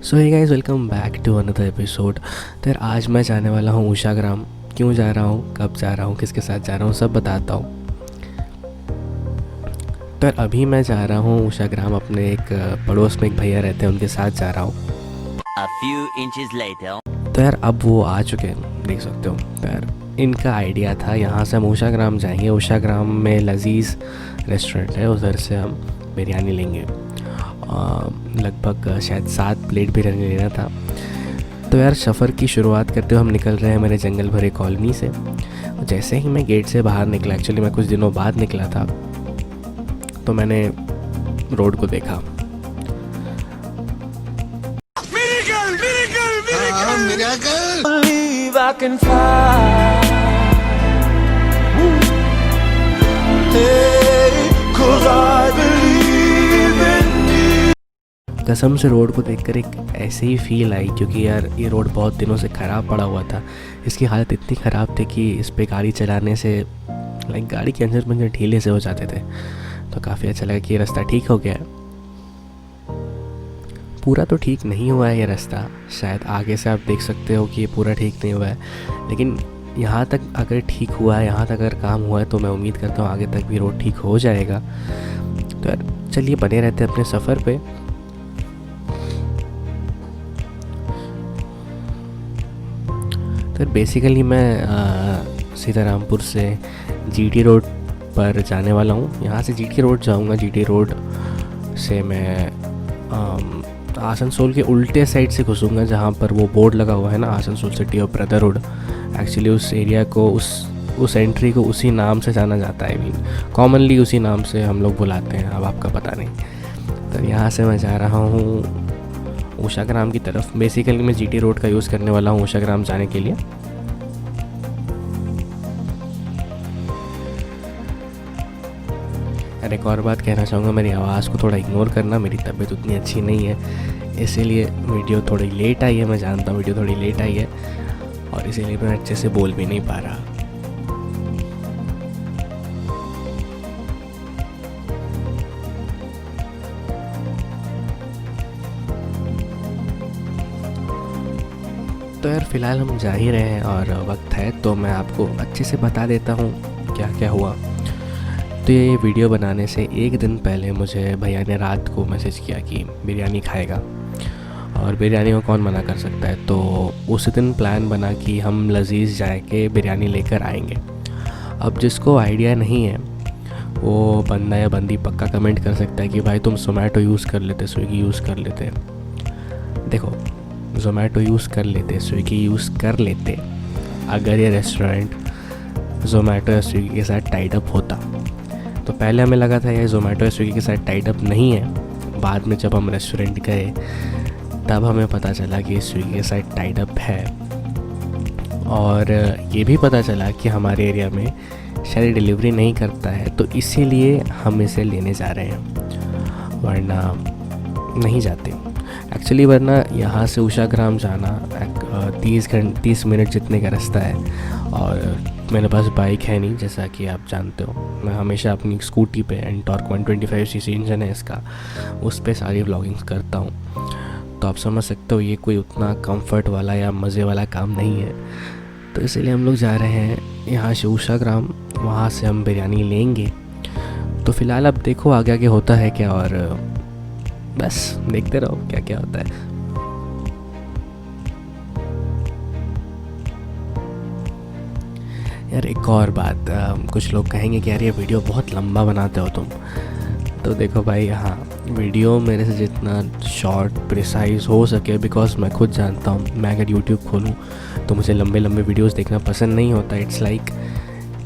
So hey guys, welcome back to another episode. तो यार आज मैं जाने वाला हूँ उषाग्राम। क्यों जा रहा हूँ, कब जा रहा हूँ, किसके साथ जा रहा हूँ, सब बताता हूँ। तो यार अभी मैं जा रहा हूँ उषाग्राम, अपने एक पड़ोस में एक भैया रहते हैं, उनके साथ जा रहा हूँ। A few inches later. तो यार अब वो आ चुके हैं, देख सकते हो। तो यार इनका आइडिया था यहाँ से हम उषाग्राम जाएंगे। उषाग्राम में लजीज़ रेस्टोरेंट है, उधर से हम बिरयानी लेंगे। लगभग शायद 7 प्लेट बिरयानी लेना था। तो यार सफ़र की शुरुआत करते हुए हम निकल रहे हैं मेरे जंगल भरे कॉलोनी से। जैसे ही मैं गेट से बाहर निकला, एक्चुअली मैं कुछ दिनों बाद निकला था, तो मैंने रोड को देखा। Believe I can fly. Hey, 'cause I believe in me. कसम से रोड को देखकर एक ऐसे ही फील आई, क्योंकि यार ये रोड बहुत दिनों से ख़राब पड़ा हुआ था। इसकी हालत इतनी ख़राब थी कि इस पे गाड़ी चलाने से गाड़ी के अंदर पंजर ढीले से हो जाते थे। तो काफ़ी अच्छा लगा कि ये रास्ता ठीक हो गया है। पूरा तो ठीक नहीं हुआ है ये रास्ता, शायद आगे से आप देख सकते हो कि ये पूरा ठीक नहीं हुआ है, लेकिन यहाँ तक अगर ठीक हुआ है, यहाँ तक अगर काम हुआ है, तो मैं उम्मीद करता हूँ आगे तक भी रोड ठीक हो जाएगा। तो यार चलिए बने रहते हैं अपने सफ़र पे। तो बेसिकली मैं सीतारामपुर से जीटी रोड पर जाने वाला हूँ। यहाँ से जीटी रोड जाऊँगा। जीटी रोड से मैं आसनसोल के उल्टे साइड से घुसूँगा, जहाँ पर वो बोर्ड लगा हुआ है ना, Asansol city of brotherhood. Actually उस एरिया को, उस एंट्री को उसी नाम से जाना जाता है। कॉमनली उसी नाम से हम लोग बुलाते हैं, अब आपका पता नहीं। तो यहाँ से मैं जा रहा हूँ उषाग्राम की तरफ। बेसिकली मैं जीटी रोड का यूज़ करने वाला हूँ उषाग्राम जाने के लिए। और एक और बात कहना चाहूँगा, मेरी आवाज़ को थोड़ा इग्नोर करना, मेरी तबीयत उतनी अच्छी नहीं है, इसीलिए वीडियो थोड़ी लेट आई है। मैं जानता हूँ वीडियो थोड़ी लेट आई है, और इसीलिए मैं अच्छे से बोल भी नहीं पा रहा। तो यार फ़िलहाल हम जा ही रहे हैं और वक्त है, तो मैं आपको अच्छे से बता देता हूँ क्या क्या हुआ। तो ये वीडियो बनाने से एक दिन पहले मुझे भैया ने रात को मैसेज किया कि बिरयानी खाएगा, और बिरयानी को कौन मना कर सकता है। तो उस दिन प्लान बना कि हम लजीज़ जाके बिरयानी लेकर आएंगे। अब जिसको आइडिया नहीं है वो बंदा या बंदी पक्का कमेंट कर सकता है कि भाई तुम ज़ोमैटो यूज़ कर लेते, स्विगी यूज़ कर लेते। देखो, ज़ोमैटो यूज़ कर लेते, स्विगी यूज़ कर लेते अगर ये रेस्टोरेंट ज़ोमैटो या स्विगी के साथ टाइड अप होता। तो पहले हमें लगा था ये ज़ोमैटो या स्विगी के साथ टाइड अप नहीं है। बाद में जब हम रेस्टोरेंट गए तब हमें पता चला कि स्विगी के साथ टाइड अप है, और ये भी पता चला कि हमारे एरिया में शायद डिलीवरी नहीं करता है, तो इसीलिए हम इसे लेने जा रहे हैं, वरना नहीं जाते। एक्चुअली वरना यहाँ से उषाग्राम जाना 30 मिनट जितने का रास्ता है, और मेरे पास बाइक है नहीं, जैसा कि आप जानते हो। मैं हमेशा अपनी स्कूटी पे, एंटॉर्क 125 सीसी इंजन है इसका, उस पे सारी व्लॉगिंग्स करता हूँ। तो आप समझ सकते हो ये कोई उतना कंफर्ट वाला या मज़े वाला काम नहीं है। तो इसलिए हम लोग जा रहे हैं यहाँ से उषाग्राम, वहाँ से हम बिरयानी लेंगे। तो फ़िलहाल अब देखो आगे आगे होता है क्या, और बस देखते रहो क्या क्या होता है। यार एक और बात, कुछ लोग कहेंगे कि यार ये वीडियो बहुत लंबा बनाते हो तुम। तो देखो भाई, हाँ, वीडियो मेरे से जितना शॉर्ट प्रिसाइज हो सके, बिकॉज मैं खुद जानता हूँ, मैं अगर यूट्यूब खोलूँ तो मुझे लंबे लंबे वीडियोस देखना पसंद नहीं होता। इट्स लाइक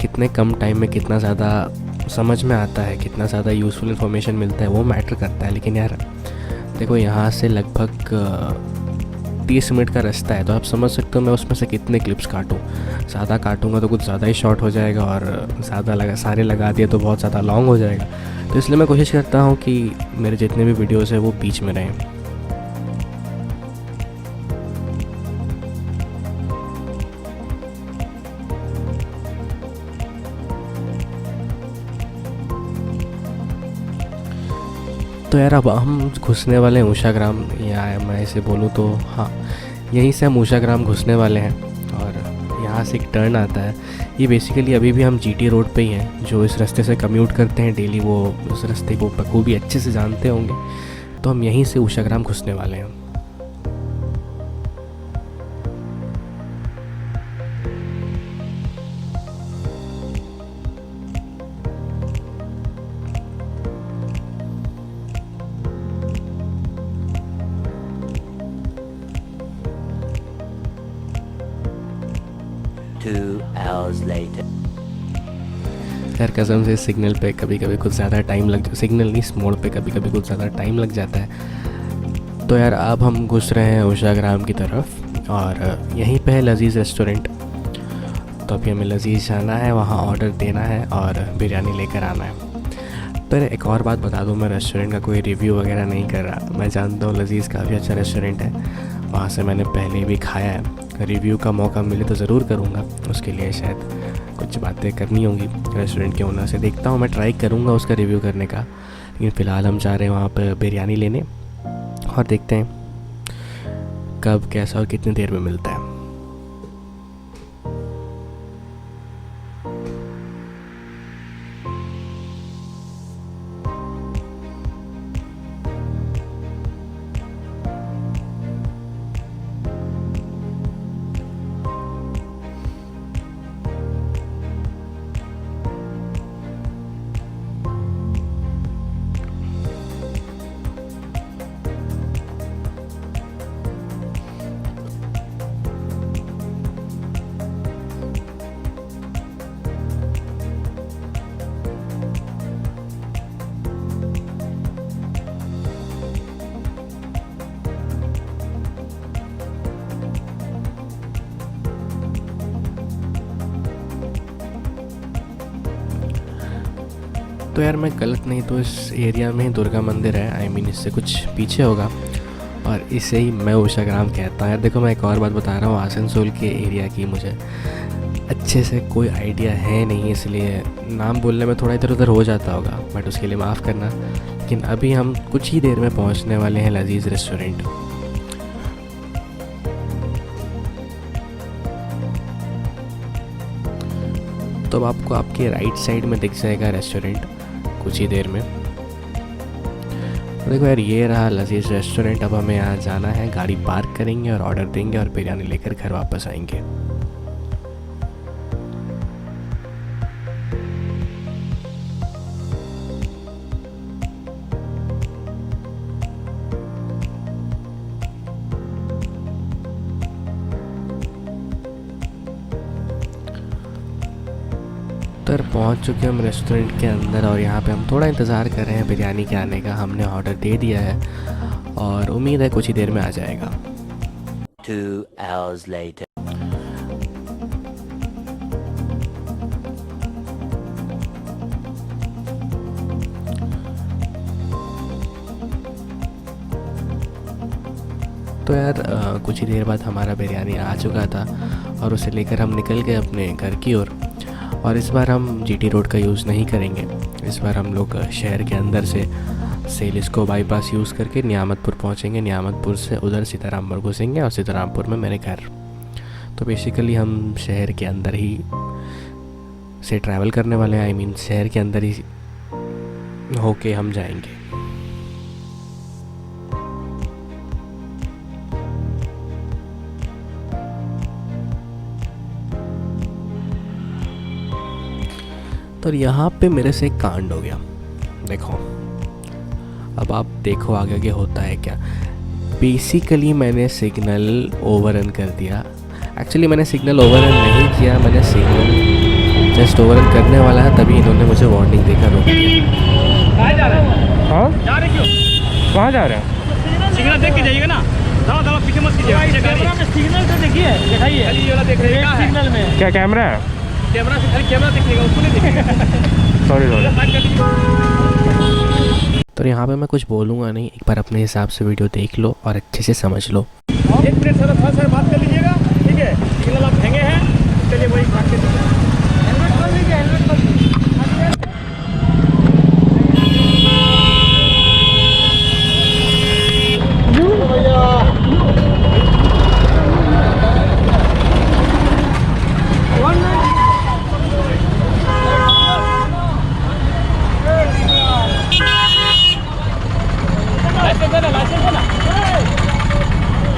कितने कम टाइम में कितना ज़्यादा समझ में आता है, कितना ज़्यादा यूज़फुल इन्फॉर्मेशन मिलता है, वो मैटर करता है। लेकिन यार देखो, यहाँ से लगभग 30 मिनट का रास्ता है, तो आप समझ सकते हो मैं उसमें से कितने क्लिप्स काटूँ। ज़्यादा काटूँगा तो कुछ ज़्यादा ही शॉर्ट हो जाएगा, और सारे लगा दिए तो बहुत ज़्यादा लॉन्ग हो जाएगा। तो इसलिए मैं कोशिश करता हूँ कि मेरे जितने भी वीडियोज़ हैं वो बीच में रहें। तो यार अब हम घुसने वाले हैं उषाग्राम, या मैं इसे बोलूँ तो हाँ, यहीं से हम उषाग्राम घुसने वाले हैं। और यहाँ से एक टर्न आता है। ये बेसिकली अभी भी हम जीटी रोड पे ही हैं। जो इस रास्ते से कम्यूट करते हैं डेली वो उस रास्ते को बखूबी अच्छे से जानते होंगे। तो हम यहीं से उषाग्राम घुसने वाले हैं। Two hours later. यार कसम से सिग्नल पे कभी कभी कुछ ज़्यादा टाइम लग, सिग्नल नहीं, इस मोड़ पे कभी कभी कुछ ज़्यादा टाइम लग जाता है। तो यार अब हम घुस रहे हैं उषाग्राम की तरफ और यहीं पे है लजीज़ रेस्टोरेंट। तो अभी हमें लजीज़ जाना है, वहाँ ऑर्डर देना है और बिरयानी लेकर आना है। पर एक और बात बता दूँ, मैं रेस्टोरेंट का कोई रिव्यू वगैरह नहीं कर रहा। मैं जानता हूँ लजीज़ काफ़ी अच्छा रेस्टोरेंट है, वहाँ से मैंने पहले भी खाया है। रिव्यू का मौका मिले तो ज़रूर करूँगा, उसके लिए शायद कुछ बातें करनी होंगी रेस्टोरेंट के ओनर से। देखता हूँ, मैं ट्राई करूँगा उसका रिव्यू करने का। लेकिन फ़िलहाल हम जा रहे हैं वहाँ पर बिरयानी लेने और देखते हैं कब, कैसा और कितनी देर में मिलता है। तो यार मैं गलत नहीं तो इस एरिया में दुर्गा मंदिर है, आई मीन इससे कुछ पीछे होगा, और इसे ही मैं उषाग्राम कहता हूँ। यार देखो, मैं एक और बात बता रहा हूँ, आसनसोल के एरिया की मुझे अच्छे से कोई आइडिया है नहीं, इसलिए नाम बोलने में थोड़ा इधर उधर हो जाता होगा, बट उसके लिए माफ़ करना। लेकिन अभी हम कुछ ही देर में पहुँचने वाले हैं लजीज़ रेस्टोरेंट। तो अब आपको आपके राइट साइड में दिख जाएगा रेस्टोरेंट कुछ ही देर में। तो देखो यार, ये रहा लजीज़ रेस्टोरेंट। अब हमें यहाँ जाना है, गाड़ी पार्क करेंगे और ऑर्डर देंगे और बिरयानी लेकर घर वापस आएंगे। तर पहुंच चुके हम रेस्टोरेंट के अंदर और यहाँ पे हम थोड़ा इंतज़ार कर रहे हैं बिरयानी के आने का। हमने ऑर्डर दे दिया है और उम्मीद है कुछ ही देर में आ जाएगा। 2 hours later. तो यार कुछ ही देर बाद हमारा बिरयानी आ चुका था और उसे लेकर हम निकल गए अपने घर की ओर। और इस बार हम जीटी रोड का यूज़ नहीं करेंगे। इस बार हम लोग शहर के अंदर से सेलिस्को बाईपास यूज़ करके नियामतपुर पहुंचेंगे। नियामतपुर से उधर सीतारामपुर घुसेंगे और सीतारामपुर में मेरे घर। तो बेसिकली हम शहर के अंदर ही से ट्रैवल करने वाले हैं, आई मीन शहर के अंदर ही होके हम जाएंगे। तो यहाँ पे मेरे से एक कांड हो गया। देखो, अब आप देखो आगे होता है क्या। बेसिकली मैंने सिग्नल ओवररन कर दिया। एक्चुअली मैंने सिग्नल ओवररन नहीं किया, मैंने सिग्नल जस्ट ओवररन करने वाला है, तभी इन्होंने मुझे वार्निंग देकर रोक दिया। कहाँ जा रहे हैं? हाँ, जा रहे क्यों? कहाँ जा रहे हैं? सिग्नल देख के जाइएगा ना। थोड़ा थोड़ा पीछे मत कीजिएगा। कैमरा में सिग्नल तो देखिए, दिखाइए। खाली ये वाला देख रहे हैं। सिग्नल में क्या कैमरा है? कैमरा से खाली कैमरा देखिएगा, उसको नहीं देखिएगा। Sorry sorry. तो यहाँ पे मैं कुछ बोलूँगा नहीं, एक बार अपने हिसाब से वीडियो देख लो और अच्छे से समझ लो। एक मिनट सर, थोड़ा सा बात कर लीजिएगा, ठीक है? सिग्नल आप भेंगे हैं, चलिए वही बात कर लीजिए। हेलमेट खोल लीजिए, हेलमेट खोल लीजिए।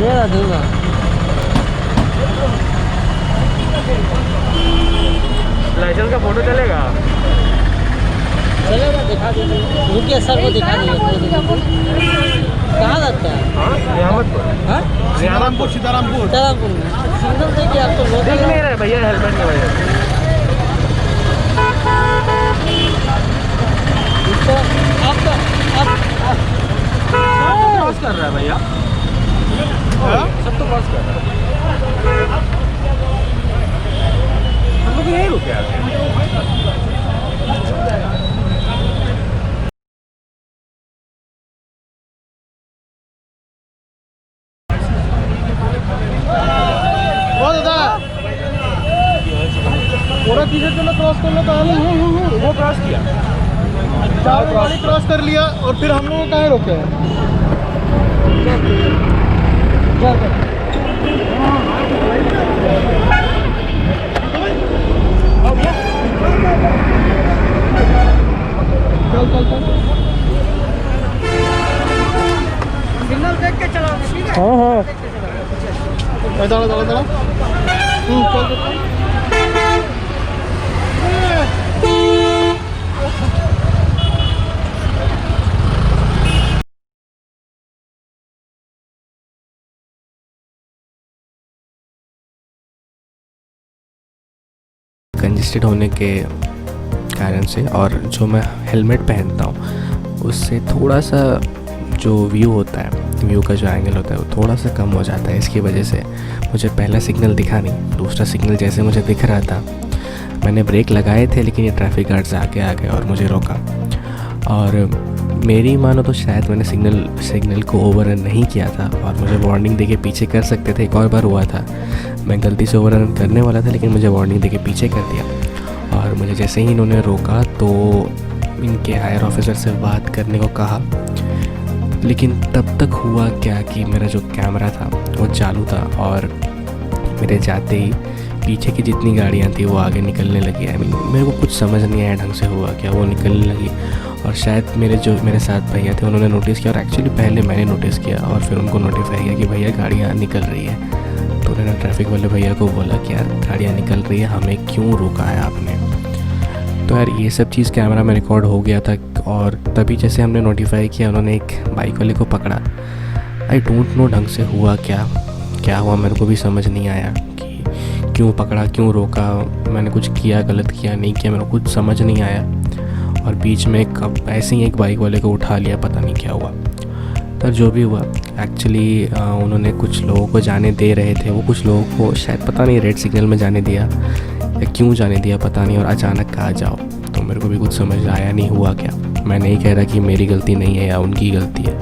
दूंगा। लाइसेंस का फोटो चलेगा? चलेगा, दिखा दीजिए। रुकिए सर को दिखा दीजिए। कहाँ लगता है? हाँ, नियामतपुर। हाँ, सीतारामपुर। सीतारामपुर सीतारामपुर में। सिग्नल देखिए, आपको रोक दिख नहीं रहा भैया हेलमेट की वजह से। तो आपका आप क्रॉस कर रहा है भैया, सब तो क्रॉस कर रहा है। हम लोग यहीं रुके हैं। पूरा पीछे चलो, क्रॉस कर लो। तो वो क्रॉस किया, चार गाड़ी क्रॉस कर लिया और फिर हम लोग कहाँ रोके हैं? चल सिग्नल देख के चलाओ, ठीक है? हाँ हाँ, चलो चल। कंजेस्टेड होने के कारण से और जो मैं हेलमेट पहनता हूँ उससे थोड़ा सा जो व्यू होता है, व्यू का जो एंगल होता है वो थोड़ा सा कम हो जाता है। इसकी वजह से मुझे पहला सिग्नल दिखा नहीं, दूसरा सिग्नल जैसे मुझे दिख रहा था मैंने ब्रेक लगाए थे, लेकिन ये ट्रैफिक गार्ड्स आगे आ गए और मुझे रोका। और मेरी मानो तो शायद मैंने सिग्नल को ओवररन नहीं किया था और मुझे वार्निंग देके पीछे कर सकते थे। एक और बार हुआ था, मैं गलती से ओवररन करने वाला था लेकिन मुझे वार्निंग देके पीछे कर दिया। और मुझे जैसे ही इन्होंने रोका तो इनके हायर ऑफिसर से बात करने को कहा, लेकिन तब तक हुआ क्या कि मेरा जो कैमरा था वो चालू था और मेरे जाते ही पीछे की जितनी गाड़ियाँ थी वो आगे निकलने लगी। आई मीन मेरे को कुछ समझ नहीं आया ढंग से हुआ क्या, वो निकलने लगी। और शायद मेरे साथ भैया थे उन्होंने नोटिस किया, और एक्चुअली पहले मैंने नोटिस किया और फिर उनको नोटिफाई किया कि भैया गाड़ियाँ निकल रही है। तो उन्होंने ट्रैफिक वाले भैया को बोला कि यार गाड़ियाँ निकल रही है, हमें क्यों रोका है आपने। तो यार ये सब चीज़ कैमरा में रिकॉर्ड हो गया था। और तभी जैसे हमने नोटिफाई किया उन्होंने एक बाइक वाले को पकड़ा। आई डोंट नो ढंग से हुआ क्या हुआ, मेरे को भी समझ नहीं आया कि क्यों पकड़ा, क्यों रोका, मैंने कुछ किया, गलत किया, नहीं किया, मेरे को कुछ समझ नहीं आया। और बीच में ऐसे ही एक बाइक वाले को उठा लिया, पता नहीं क्या हुआ। पर जो भी हुआ एक्चुअली उन्होंने कुछ लोगों को जाने दे रहे थे, वो कुछ लोगों को शायद पता नहीं रेड सिग्नल में जाने दिया या क्यों जाने दिया पता नहीं, और अचानक कहा जाओ। तो मेरे को भी कुछ समझ आया नहीं हुआ क्या। मैं नहीं कह रहा कि मेरी गलती नहीं है या उनकी गलती है,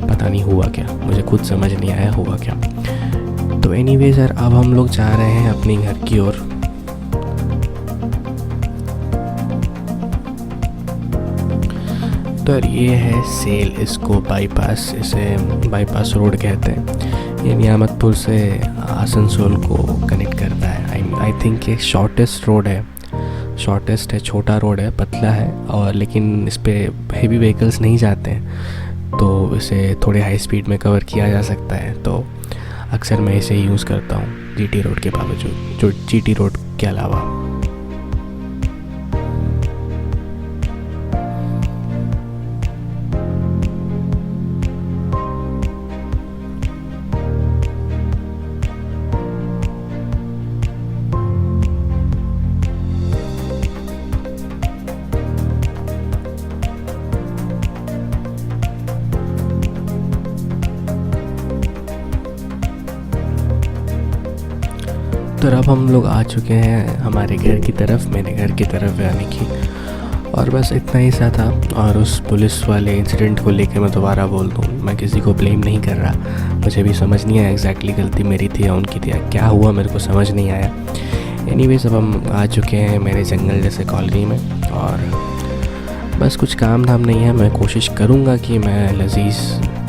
पता नहीं हुआ क्या, मुझे खुद समझ नहीं आया हुआ क्या। तो एनीवेज यार अब हम लोग जा रहे हैं अपने घर की ओर। तो यार ये है सेल, इसको बाईपास, इसे बाईपास रोड कहते हैं। ये नियामतपुर से आसनसोल को कनेक्ट करता है। आई थिंक ये शॉर्टेस्ट रोड है, शॉर्टेस्ट है, छोटा रोड है, पतला है, और लेकिन इस पर हेवी व्हीकल्स नहीं जाते हैं, तो इसे थोड़े हाई स्पीड में कवर किया जा सकता है। तो अक्सर मैं इसे यूज़ करता हूँ जीटी रोड के बावजूद, जो जीटी रोड के अलावा। तो अब हम लोग आ चुके हैं हमारे घर की तरफ, मेरे घर की तरफ यानी कि, और बस इतना ही सा था। और उस पुलिस वाले इंसिडेंट को लेके मैं दोबारा बोल दूँ, मैं किसी को ब्लेम नहीं कर रहा, मुझे भी समझ नहीं आया एग्जैक्टली गलती मेरी थी या उनकी थी, क्या हुआ मेरे को समझ नहीं आया। एनीवेज अब हम आ चुके हैं मेरे जंगल जैसे कॉलोनी में, और बस कुछ काम धाम नहीं है। मैं कोशिश करूँगा कि मैं लजीज़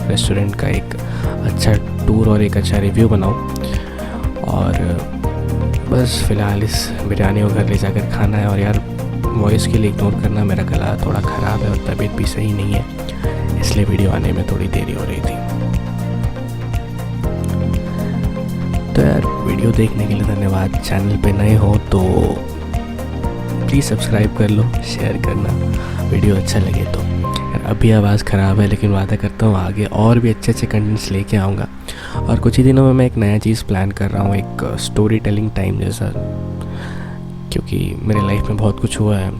रेस्टोरेंट का एक अच्छा टूर और एक अच्छा रिव्यू बनाऊँ, और बस फ़िलहाल इस बिरयानी को घर ले जाकर खाना है। और यार वॉइस के लिए इग्नोर करना, मेरा गला थोड़ा ख़राब है और तबीयत भी सही नहीं है, इसलिए वीडियो आने में थोड़ी देरी हो रही थी। देखने के लिए धन्यवाद। चैनल पे नए हो तो प्लीज़ सब्सक्राइब कर लो, शेयर करना वीडियो अच्छा लगे तो। अभी आवाज़ ख़राब है लेकिन वादा करता हूँ आगे और भी अच्छे अच्छे कंटेंट्स लेके आऊँगा। और कुछ ही दिनों में मैं एक नया चीज़ प्लान कर रहा हूँ, एक स्टोरी टेलिंग टाइम जैसा, क्योंकि मेरे लाइफ में बहुत कुछ हुआ है,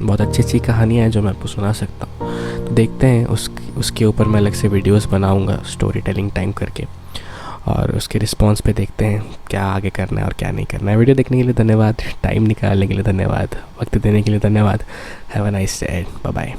बहुत अच्छी अच्छी कहानियाँ हैं जो मैं आपको सुना सकता हूँ। तो देखते हैं उसके ऊपर मैं अलग से वीडियोस बनाऊँगा स्टोरी टेलिंग टाइम करके, और उसके रिस्पॉन्स पे देखते हैं क्या आगे करना है और क्या नहीं करना है। वीडियो देखने के लिए धन्यवाद, टाइम निकालने के लिए धन्यवाद, वक्त देने के लिए धन्यवाद। Have a nice day, bye bye.